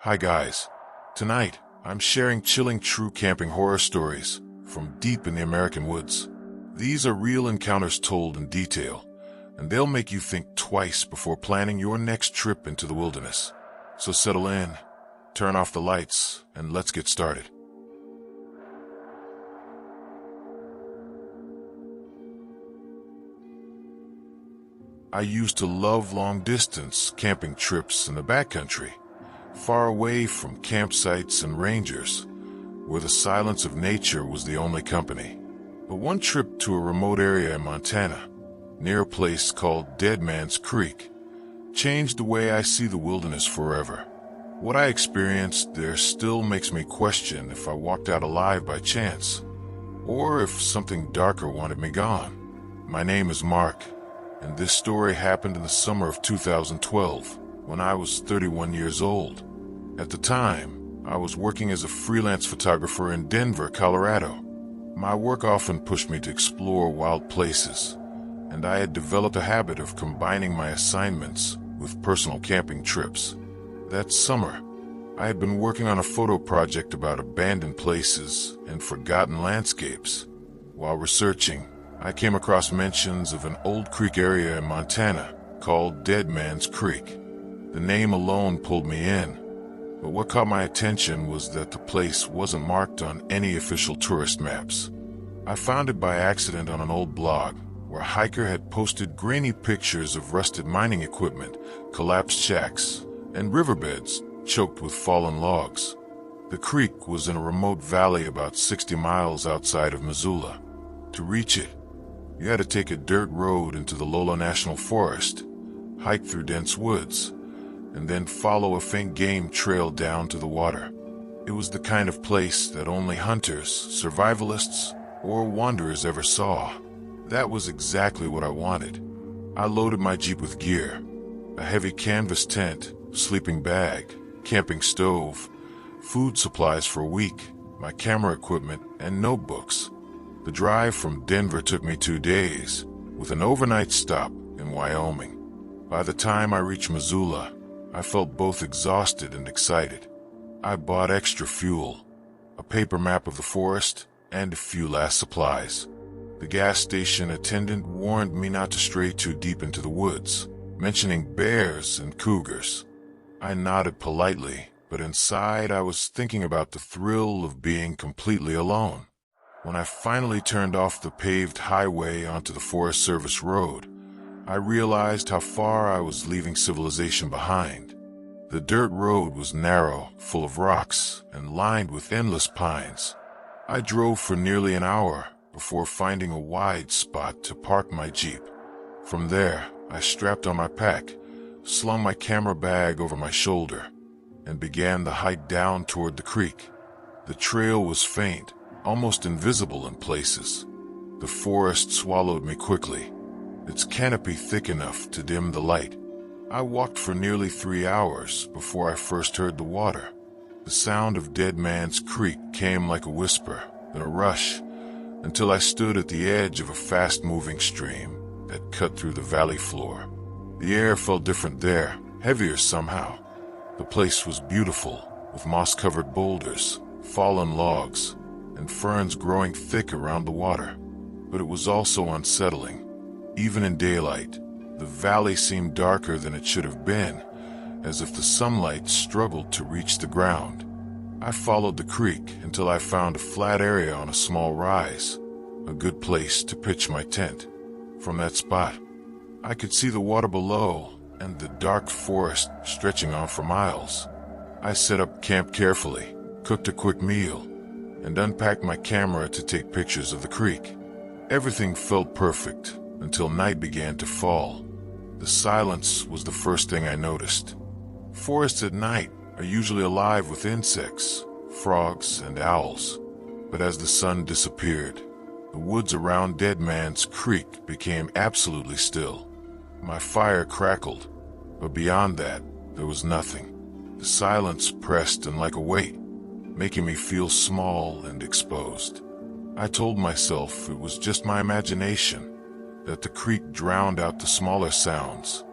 Hi guys. Tonight, I'm sharing chilling true camping horror stories from deep in the American woods. These are real encounters told in detail, and they'll make you think twice before planning your next trip into the wilderness. So settle in, turn off the lights, and let's get started. I used to love long-distance camping trips in the backcountry, far away from campsites and rangers, where the silence of nature was the only company. But one trip to a remote area in Montana, near a place called Dead Man's Creek, changed the way I see the wilderness forever. What I experienced there still makes me question if I walked out alive by chance, or if something darker wanted me gone. My name is Mark, and this story happened in the summer of 2012, when I was 31 years old. At the time, I was working as a freelance photographer in Denver, Colorado. My work often pushed me to explore wild places, and I had developed a habit of combining my assignments with personal camping trips. That summer, I had been working on a photo project about abandoned places and forgotten landscapes. While researching, I came across mentions of an old creek area in Montana called Dead Man's Creek. The name alone pulled me in, but what caught my attention was that the place wasn't marked on any official tourist maps. I found it by accident on an old blog, where a hiker had posted grainy pictures of rusted mining equipment, collapsed shacks, and riverbeds choked with fallen logs. The creek was in a remote valley about 60 miles outside of Missoula. To reach it, you had to take a dirt road into the Lola National Forest, hike through dense woods, and then follow a faint game trail down to the water. It was the kind of place that only hunters, survivalists, or wanderers ever saw. That was exactly what I wanted. I loaded my Jeep with gear: a heavy canvas tent, sleeping bag, camping stove, food supplies for a week, my camera equipment, and notebooks. The drive from Denver took me 2 days, with an overnight stop in Wyoming. By the time I reached Missoula, I felt both exhausted and excited. I bought extra fuel, a paper map of the forest, and a few last supplies. The gas station attendant warned me not to stray too deep into the woods, mentioning bears and cougars. I nodded politely, but inside I was thinking about the thrill of being completely alone. When I finally turned off the paved highway onto the Forest Service road, I realized how far I was leaving civilization behind. The dirt road was narrow, full of rocks, and lined with endless pines. I drove for nearly an hour before finding a wide spot to park my Jeep. From there, I strapped on my pack, slung my camera bag over my shoulder, and began the hike down toward the creek. The trail was faint, almost invisible in places. The forest swallowed me quickly, its canopy thick enough to dim the light. I walked for nearly 3 hours before I first heard the water. The sound of Dead Man's Creek came like a whisper, then a rush, until I stood at the edge of a fast-moving stream that cut through the valley floor. The air felt different there, heavier somehow. The place was beautiful, with moss-covered boulders, fallen logs, and ferns growing thick around the water. But it was also unsettling. Even in daylight, the valley seemed darker than it should have been, as if the sunlight struggled to reach the ground. I followed the creek until I found a flat area on a small rise, a good place to pitch my tent. From that spot, I could see the water below and the dark forest stretching on for miles. I set up camp carefully, cooked a quick meal, and unpacked my camera to take pictures of the creek. Everything felt perfect until night began to fall. The silence was the first thing I noticed. Forests at night are usually alive with insects, frogs, and owls. But as the sun disappeared, the woods around Dead Man's Creek became absolutely still. My fire crackled, but beyond that, there was nothing. The silence pressed in like a weight, making me feel small and exposed. I told myself it was just my imagination, that the creek drowned out the smaller sounds.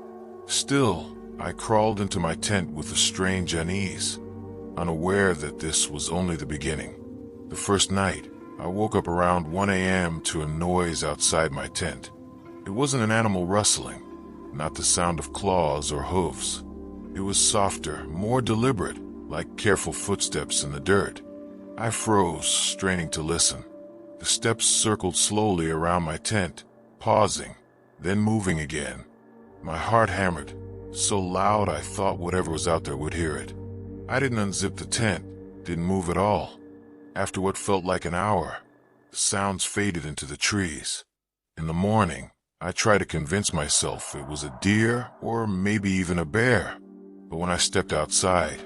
Still, I crawled into my tent with a strange unease. unaware that this was only the beginning. The first night, I woke up around 1 a.m. to a noise outside my tent. It wasn't an animal rustling, not the sound of claws or hooves. It was softer, more deliberate, like careful footsteps in the dirt. I froze, straining to listen. The steps circled slowly around my tent, pausing, then moving again. My heart hammered, so loud I thought whatever was out there would hear it. I didn't unzip the tent, didn't move at all. After what felt like an hour, the sounds faded into the trees. In the morning, I tried to convince myself it was a deer or maybe even a bear. But when I stepped outside,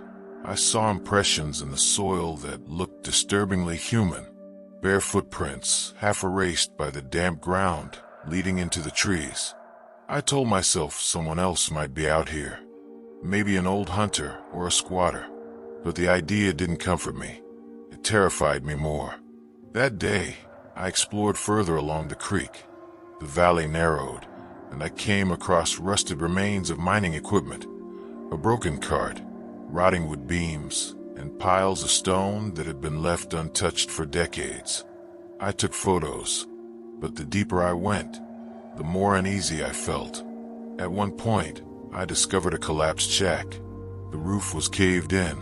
I saw impressions in the soil that looked disturbingly human. Bare footprints, half erased by the damp ground, leading into the trees. I told myself someone else might be out here. Maybe an old hunter or a squatter. But the idea didn't comfort me. It terrified me more. That day, I explored further along the creek. The valley narrowed, and I came across rusted remains of mining equipment. A broken cart, rotting wood beams, and piles of stone that had been left untouched for decades. I took photos, but the deeper I went, the more uneasy I felt. At one point, I discovered a collapsed shack. The roof was caved in,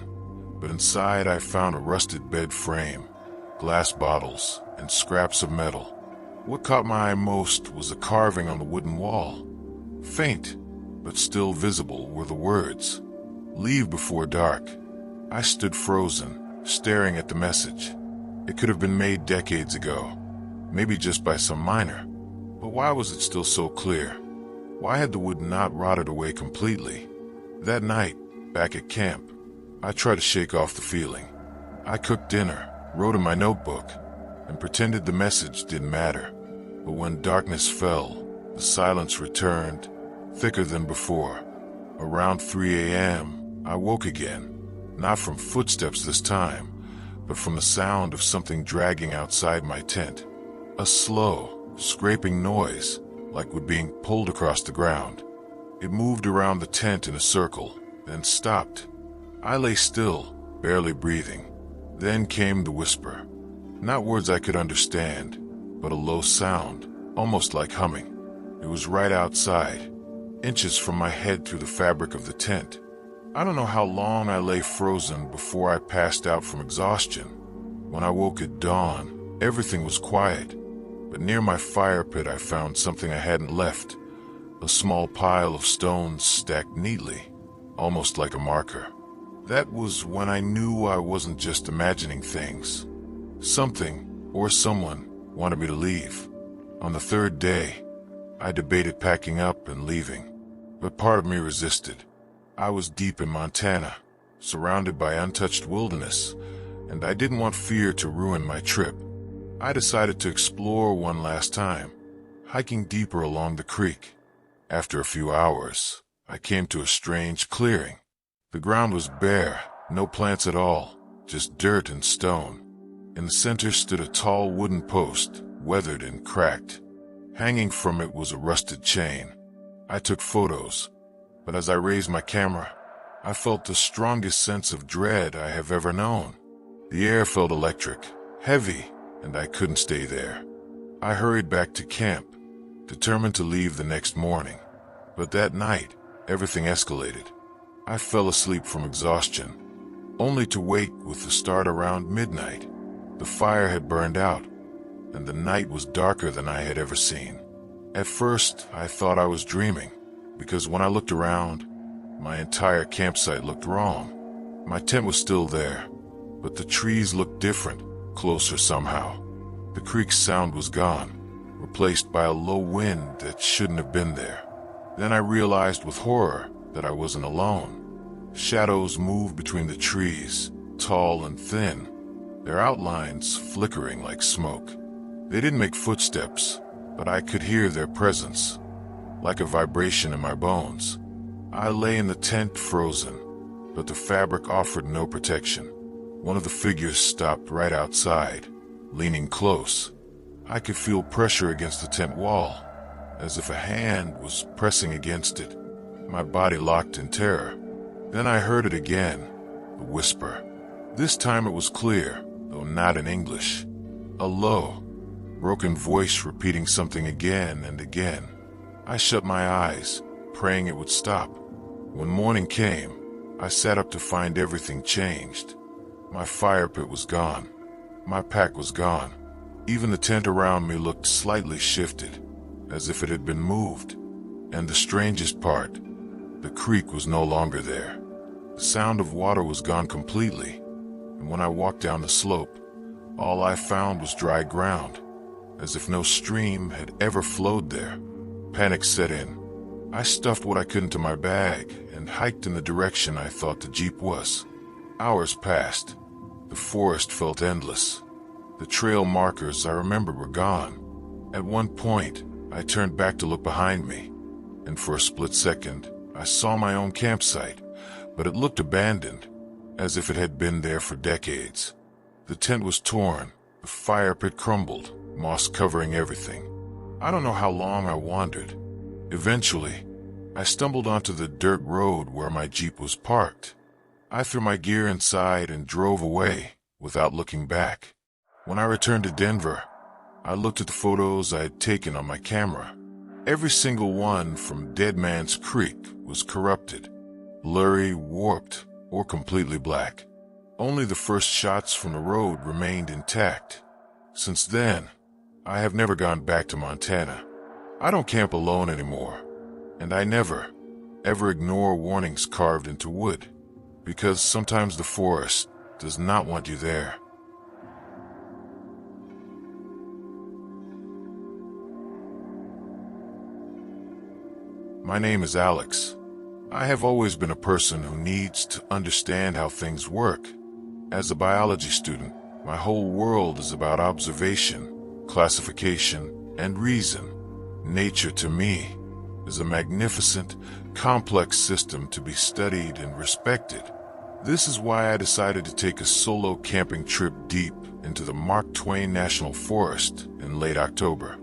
but inside I found a rusted bed frame, glass bottles, and scraps of metal. What caught my eye most was a carving on the wooden wall. Faint, but still visible, were the words, "Leave before dark." I stood frozen, staring at the message. It could have been made decades ago, maybe just by some miner. But why was it still so clear? Why had the wood not rotted away completely? That night, back at camp, I tried to shake off the feeling. I cooked dinner, wrote in my notebook, and pretended the message didn't matter. But when darkness fell, the silence returned, thicker than before. Around 3 a.m., I woke again. Not from footsteps this time, but from the sound of something dragging outside my tent. A slow, scraping noise, like wood being pulled across the ground. It moved around the tent in a circle, then stopped. I lay still, barely breathing. Then came the whisper. Not words I could understand, but a low sound, almost like humming. It was right outside, inches from my head through the fabric of the tent. I don't know how long I lay frozen before I passed out from exhaustion. When I woke at dawn, everything was quiet, but near my fire pit I found something I hadn't left. A small pile of stones stacked neatly, almost like a marker. That was when I knew I wasn't just imagining things. Something, or someone, wanted me to leave. On the third day, I debated packing up and leaving, but part of me resisted. I was deep in Montana, surrounded by untouched wilderness, and I didn't want fear to ruin my trip. I decided to explore one last time, hiking deeper along the creek. After a few hours, I came to a strange clearing. The ground was bare, no plants at all, just dirt and stone. In the center stood a tall wooden post, weathered and cracked. Hanging from it was a rusted chain. I took photos, but as I raised my camera, I felt the strongest sense of dread I have ever known. The air felt electric, heavy, and I couldn't stay there. I hurried back to camp, determined to leave the next morning. But that night, everything escalated. I fell asleep from exhaustion, only to wake with the start around midnight. The fire had burned out, and the night was darker than I had ever seen. At first, I thought I was dreaming, because when I looked around, my entire campsite looked wrong. My tent was still there, but the trees looked different, closer somehow. The creek's sound was gone, replaced by a low wind that shouldn't have been there. Then I realized with horror that I wasn't alone. Shadows moved between the trees, tall and thin, their outlines flickering like smoke. They didn't make footsteps, but I could hear their presence, like a vibration in my bones. I lay in the tent frozen, but the fabric offered no protection. One of the figures stopped right outside, leaning close. I could feel pressure against the tent wall, as if a hand was pressing against it. My body locked in terror. Then I heard it again, the whisper. This time it was clear, though not in English. A low, broken voice repeating something again and again. I shut my eyes, praying it would stop. When morning came, I sat up to find everything changed. My fire pit was gone. My pack was gone. Even the tent around me looked slightly shifted, as if it had been moved. And the strangest part, the creek was no longer there. The sound of water was gone completely, and when I walked down the slope, all I found was dry ground, as if no stream had ever flowed there. Panic set in. I stuffed what I could into my bag and hiked in the direction I thought the jeep was. Hours passed. The forest felt endless. The trail markers I remembered were gone. At one point, I turned back to look behind me, and for a split second, I saw my own campsite, but it looked abandoned, as if it had been there for decades. The tent was torn, the fire pit crumbled, moss covering everything. I don't know how long I wandered. Eventually, I stumbled onto the dirt road where my jeep was parked. I threw my gear inside and drove away without looking back. When I returned to Denver, I looked at the photos I had taken on my camera. Every single one from Dead Man's Creek was corrupted, blurry, warped, or completely black. Only the first shots from the road remained intact. Since then, I have never gone back to Montana. I don't camp alone anymore, and I never, ever ignore warnings carved into wood, because sometimes the forest does not want you there. My name is Alex. I have always been a person who needs to understand how things work. As a biology student, my whole world is about observation, classification, and reason. Nature, to me, is a magnificent, complex system to be studied and respected. This is why I decided to take a solo camping trip deep into the Mark Twain National Forest in late October.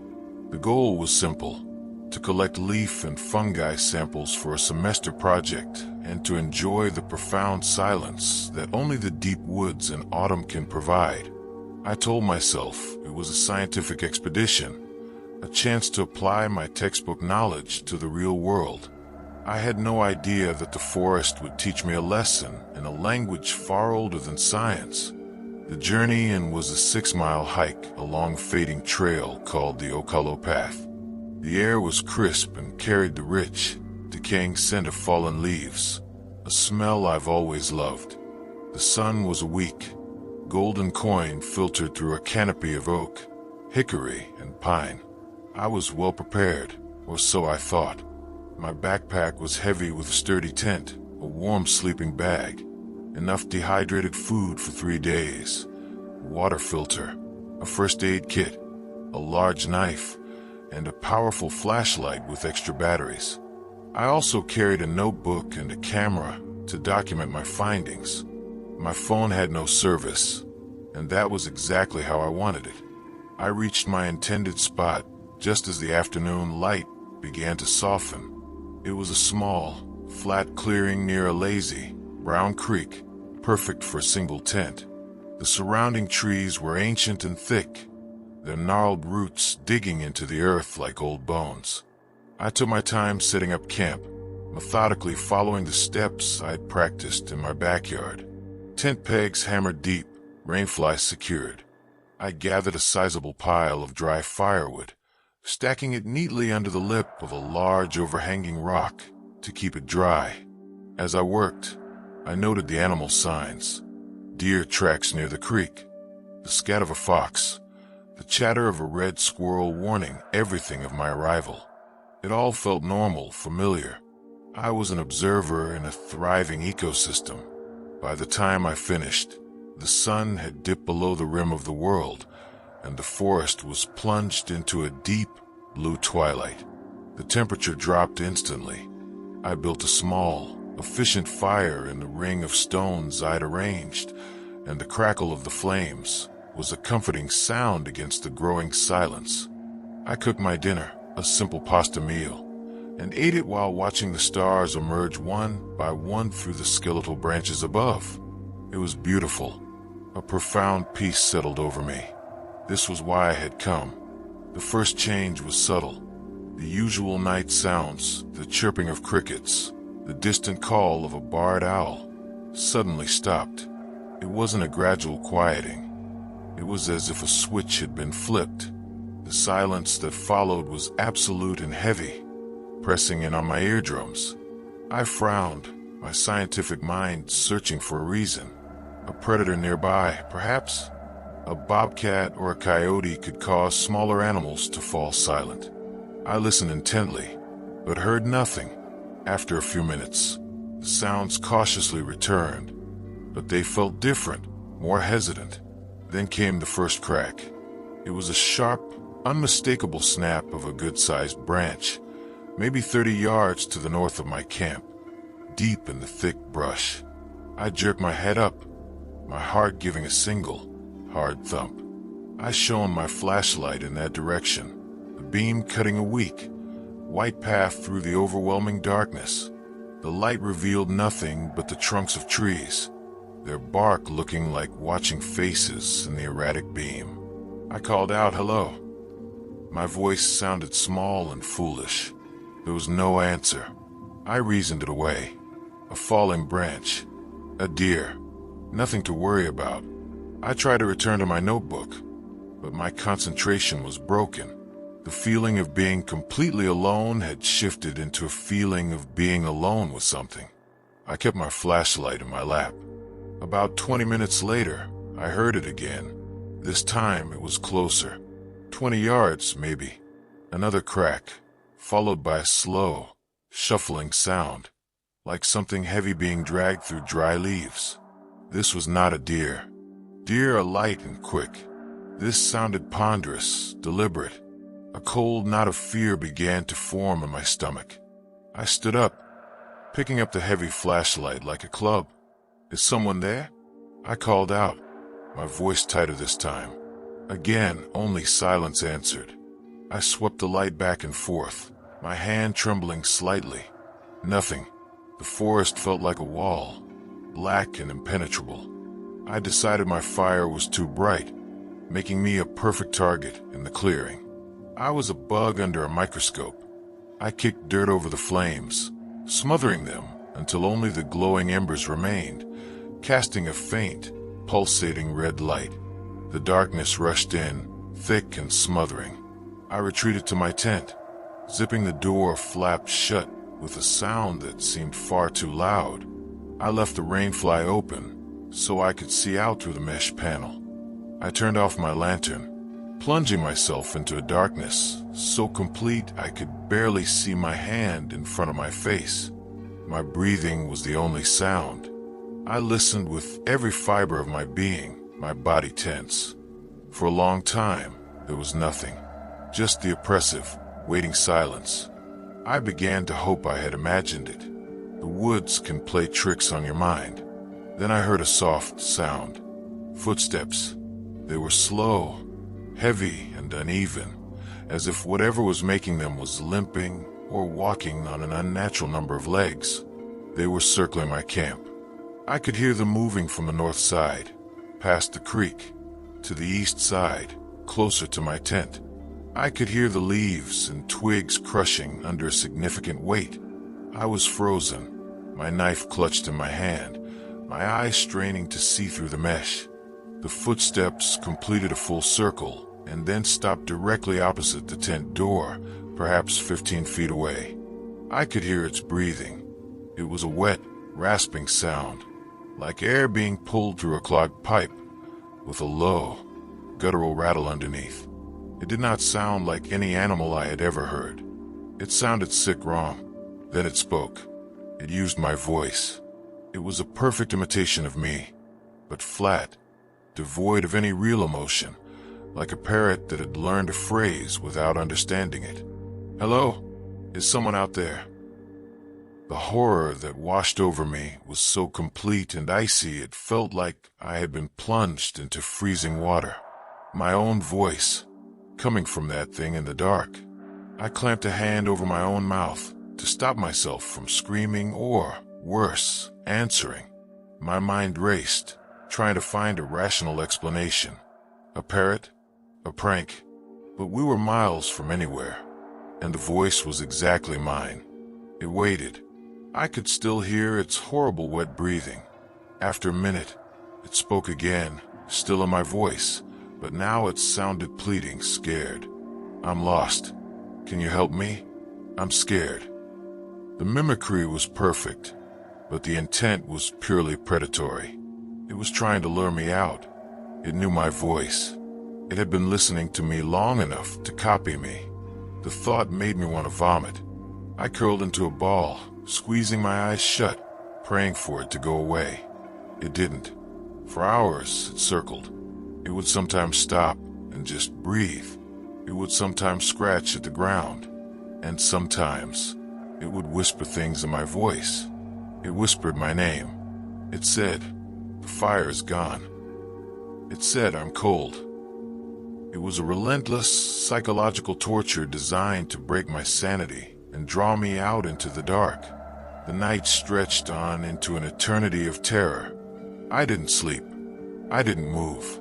The goal was simple: to collect leaf and fungi samples for a semester project and to enjoy the profound silence that only the deep woods in autumn can provide. I told myself it was a scientific expedition, a chance to apply my textbook knowledge to the real world. I had no idea that the forest would teach me a lesson in a language far older than science. The journey in was a 6-mile hike along a fading trail called the Ocala Path. The air was crisp and carried the rich, decaying scent of fallen leaves, a smell I've always loved. The sun was a weak, golden coin filtered through a canopy of oak, hickory, and pine. I was well prepared, or so I thought. My backpack was heavy with a sturdy tent, a warm sleeping bag, enough dehydrated food for 3 days, a water filter, a first aid kit, a large knife, and a powerful flashlight with extra batteries. I also carried a notebook and a camera to document my findings. My phone had no service, and that was exactly how I wanted it. I reached my intended spot just as the afternoon light began to soften. It was a small, flat clearing near a lazy, brown creek, perfect for a single tent. The surrounding trees were ancient and thick, their gnarled roots digging into the earth like old bones. I took my time setting up camp, methodically following the steps I'd practiced in my backyard. Tent pegs hammered deep, rainfly secured. I gathered a sizable pile of dry firewood, stacking it neatly under the lip of a large overhanging rock to keep it dry. As I worked, I noted the animal signs: deer tracks near the creek, the scat of a fox, the chatter of a red squirrel warning everything of my arrival. It all felt normal, familiar. I was an observer in a thriving ecosystem. By the time I finished, the sun had dipped below the rim of the world, and the forest was plunged into a deep, blue twilight. The temperature dropped instantly. I built a small, efficient fire in the ring of stones I'd arranged, and the crackle of the flames was a comforting sound against the growing silence. I cooked my dinner, a simple pasta meal, and ate it while watching the stars emerge one by one through the skeletal branches above. It was beautiful, A profound peace settled over me. This was why I had come. The first change was subtle. The usual night sounds, the chirping of crickets, the distant call of a barred owl, suddenly stopped. It wasn't a gradual quieting. It was as if a switch had been flipped. The silence that followed was absolute and heavy, pressing in on my eardrums. I frowned, my scientific mind searching for a reason. A predator nearby, perhaps? A bobcat or a coyote could cause smaller animals to fall silent. I listened intently, but heard nothing. After a few minutes, the sounds cautiously returned, but they felt different, more hesitant. Then came the first crack. It was a sharp, unmistakable snap of a good-sized branch, maybe 30 yards to the north of my camp, deep in the thick brush. I jerked my head up, my heart giving a single, hard thump. I shone my flashlight in that direction, the beam cutting a weak, white path through the overwhelming darkness. The light revealed nothing but the trunks of trees, their bark looking like watching faces in the erratic beam. I called out, "Hello." My voice sounded small and foolish. There was no answer. I reasoned it away. A falling branch, a deer, nothing to worry about. I tried to return to my notebook, but my concentration was broken. The feeling of being completely alone had shifted into a feeling of being alone with something. I kept my flashlight in my lap. About 20 minutes later, I heard it again. This time it was closer. 20 yards, maybe. Another crack, followed by a slow, shuffling sound, like something heavy being dragged through dry leaves. This was not a deer. Deer are light and quick. This sounded ponderous, deliberate. A cold knot of fear began to form in my stomach. I stood up, picking up the heavy flashlight like a club. "Is someone there?" I called out, my voice tighter this time. Again, only silence answered. I swept the light back and forth, my hand trembling slightly. Nothing. The forest felt like a wall, black and impenetrable. I decided my fire was too bright, making me a perfect target in the clearing. I was a bug under a microscope. I kicked dirt over the flames, smothering them until only the glowing embers remained, casting a faint, pulsating red light. The darkness rushed in, thick and smothering. I retreated to my tent, zipping the door flap shut with a sound that seemed far too loud. I left the rainfly open so I could see out through the mesh panel. I turned off my lantern, plunging myself into a darkness so complete I could barely see my hand in front of my face. My breathing was the only sound. I listened with every fiber of my being, my body tense. For a long time, there was nothing, just the oppressive, waiting silence. I began to hope I had imagined it. The woods can play tricks on your mind. Then I heard a soft sound. Footsteps. They were slow, heavy and uneven, as if whatever was making them was limping or walking on an unnatural number of legs. They were circling my camp. I could hear them moving from the north side, past the creek, to the east side, closer to my tent. I could hear the leaves and twigs crushing under a significant weight. I was frozen, my knife clutched in my hand, my eyes straining to see through the mesh. The footsteps completed a full circle and then stopped directly opposite the tent door, perhaps 15 feet away. I could hear its breathing. It was a wet, rasping sound, like air being pulled through a clogged pipe, with a low, guttural rattle underneath. It did not sound like any animal I had ever heard. It sounded sick wrong. Then it spoke. It used my voice. It was a perfect imitation of me, but flat, devoid of any real emotion, like a parrot that had learned a phrase without understanding it. "Hello? Is someone out there?" The horror that washed over me was so complete and icy it felt like I had been plunged into freezing water. My own voice, coming from that thing in the dark. I clamped a hand over my own mouth to stop myself from screaming or, worse, answering. My mind raced, trying to find a rational explanation. A parrot? A prank? But we were miles from anywhere, and the voice was exactly mine. It waited. I could still hear its horrible wet breathing. After a minute, it spoke again, still in my voice, but now it sounded pleading, scared. "I'm lost. Can you help me? I'm scared." The mimicry was perfect, but the intent was purely predatory. It was trying to lure me out. It knew my voice. It had been listening to me long enough to copy me. The thought made me want to vomit. I curled into a ball, squeezing my eyes shut, praying for it to go away. It didn't. For hours it circled. It would sometimes stop and just breathe. It would sometimes scratch at the ground. And sometimes it would whisper things in my voice. It whispered my name. It said, "The fire is gone." It said, "I'm cold." It was a relentless psychological torture designed to break my sanity and draw me out into the dark. The night stretched on into an eternity of terror. I didn't sleep. I didn't move.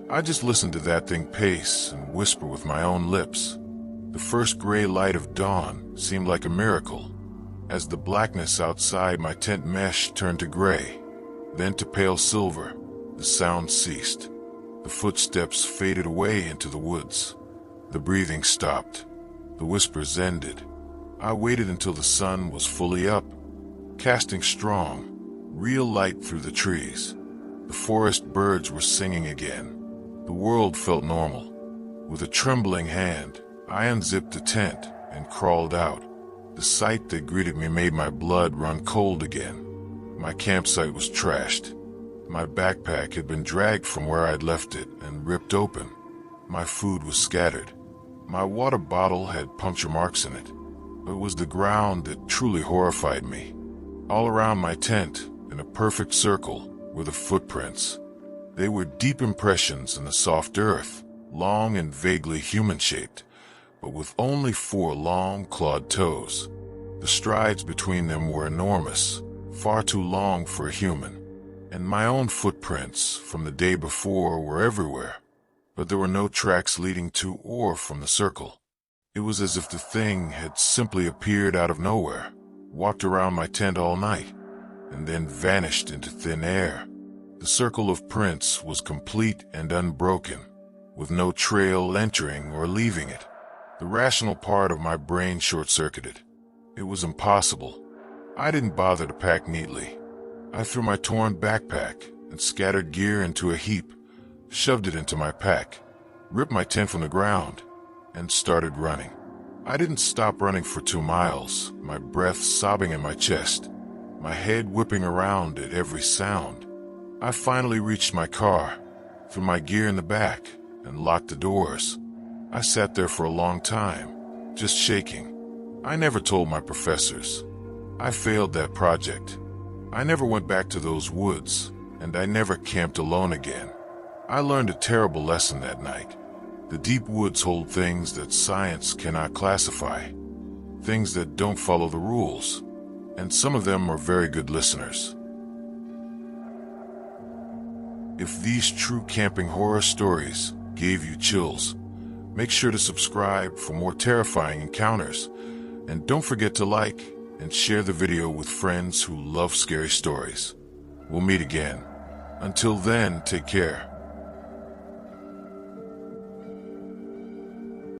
I just listened to that thing pace and whisper with my own lips. The first gray light of dawn seemed like a miracle. As the blackness outside my tent mesh turned to gray, then to pale silver, the sound ceased. The footsteps faded away into the woods. The breathing stopped. The whispers ended. I waited until the sun was fully up, casting strong, real light through the trees. The forest birds were singing again. The world felt normal. With a trembling hand, I unzipped the tent and crawled out. The sight that greeted me made my blood run cold again. My campsite was trashed. My backpack had been dragged from where I'd left it and ripped open. My food was scattered. My water bottle had puncture marks in it. It was the ground that truly horrified me. All around my tent, in a perfect circle, were the footprints. They were deep impressions in the soft earth, long and vaguely human-shaped, but with only 4 long, clawed toes. The strides between them were enormous, far too long for a human. And my own footprints from the day before were everywhere, but there were no tracks leading to or from the circle. It was as if the thing had simply appeared out of nowhere, walked around my tent all night, and then vanished into thin air. The circle of prints was complete and unbroken, with no trail entering or leaving it. The rational part of my brain short-circuited. It was impossible. I didn't bother to pack neatly. I threw my torn backpack and scattered gear into a heap, shoved it into my pack, ripped my tent from the ground, and started running. I didn't stop running for 2 miles, my breath sobbing in my chest, my head whipping around at every sound. I finally reached my car, threw my gear in the back, and locked the doors. I sat there for a long time, just shaking. I never told my professors. I failed that project. I never went back to those woods, and I never camped alone again. I learned a terrible lesson that night. The deep woods hold things that science cannot classify, things that don't follow the rules, and some of them are very good listeners. If these true camping horror stories gave you chills, make sure to subscribe for more terrifying encounters, and don't forget to like and share the video with friends who love scary stories. We'll meet again. Until then, take care.